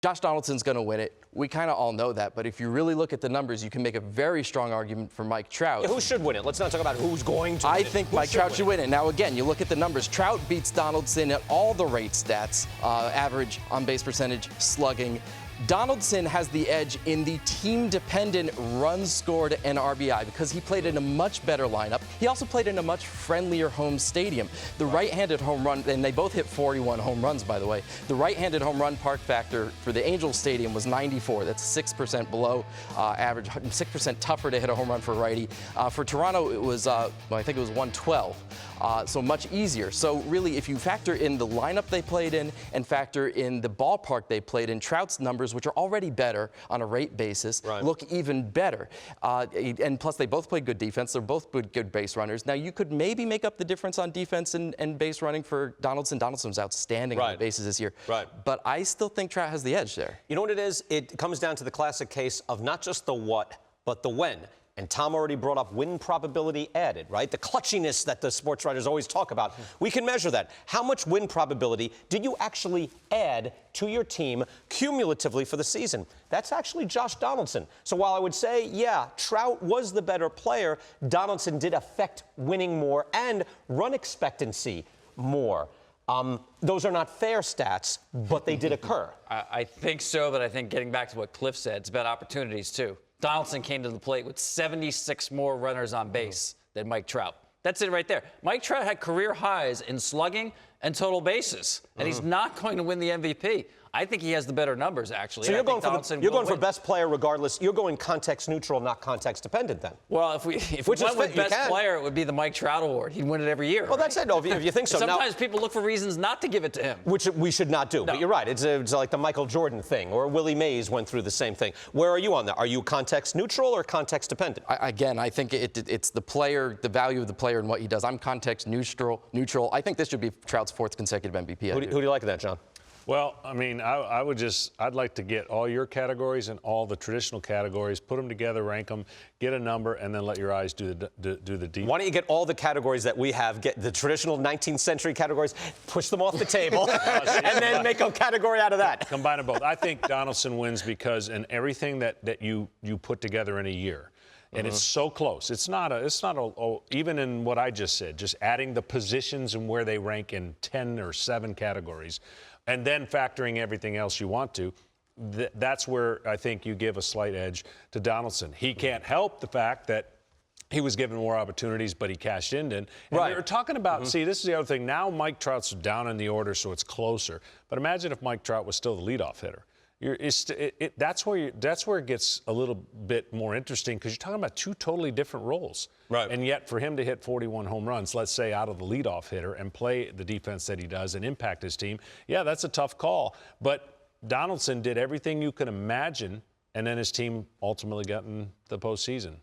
Josh Donaldson's going to win it. We kind of all know that. But if you really look at the numbers, you can make a very strong argument for Mike Trout. Yeah, who should win it? Let's not talk about who's going to win it. I think Mike Trout should win it. Now, again, you look at the numbers. Trout beats Donaldson at all the rate stats, average, on-base percentage, slugging. Donaldson has the edge in the team-dependent runs scored and RBI because he played in a much better lineup. He also played in a much friendlier home stadium. The right-handed home run, and they both hit 41 home runs, by the way. The right-handed home run park factor for the Angels Stadium was 94. That's 6% below average, 6% tougher to hit a home run for a righty. For Toronto, it was, I think it was 112. So much easier. So really, if you factor in the lineup they played in and factor in the ballpark they played in, Trout's numbers, which are already better on a rate basis, look even better. And plus, they both played good defense. They're both good base runners. Now, you could maybe make up the difference on defense and base running for Donaldson. Donaldson's outstanding on the bases this year. But I still think Trout has the edge there. You know what it is? It comes down to the classic case of not just the what, but the when. And Tom already brought up win probability added, right? The clutchiness that the sports writers always talk about. We can measure that. How much win probability did you actually add to your team cumulatively for the season? That's actually Josh Donaldson. So while I would say, yeah, Trout was the better player, Donaldson did affect winning more and run expectancy more. Those are not fair stats, but they did occur. I think so, but I think getting back to what Cliff said, it's about opportunities, too. Donaldson came to the plate with 76 more runners on base than Mike Trout. That's it right there. Mike Trout had career highs in slugging and total bases, and he's not going to win the MVP. I think he has the better numbers, actually. So you're going for best player regardless. You're going context neutral, not context dependent, then. Well, if we went with best player, it would be the Mike Trout Award. He'd win it every year. Well, that's it. No, if you think so. Sometimes people look for reasons not to give it to him. Which we should not do. No. But you're right. It's like the Michael Jordan thing, or Willie Mays went through the same thing. Where are you on that? Are you context neutral or context dependent? Again, I think it's the player, the value of the player and what he does. I'm context neutral. I think this should be Trout's 4th consecutive MVP. Who do you like in that, John? Well, I mean, I'd like to get all your categories and all the traditional categories, put them together, rank them, get a number, and then let your eyes do the deep. Why don't you get all the categories that we have, get the traditional 19th century categories, push them off the table, and then make a category out of that. Combine them both. I think Donaldson wins because in everything that you put together in a year. And it's so close. It's not even in what I just said, just adding the positions and where they rank in 10 or 7 categories, and then factoring everything else you want to, that's where I think you give a slight edge to Donaldson. He can't help the fact that he was given more opportunities, but he cashed in. And we're talking about, see, this is the other thing. Now Mike Trout's down in the order, so it's closer. But imagine if Mike Trout was still the leadoff hitter. That's where it gets a little bit more interesting because you're talking about 2 totally different roles. Right. And yet for him to hit 41 home runs, let's say out of the leadoff hitter, and play the defense that he does and impact his team, yeah, that's a tough call. But Donaldson did everything you could imagine, and then his team ultimately got in the postseason.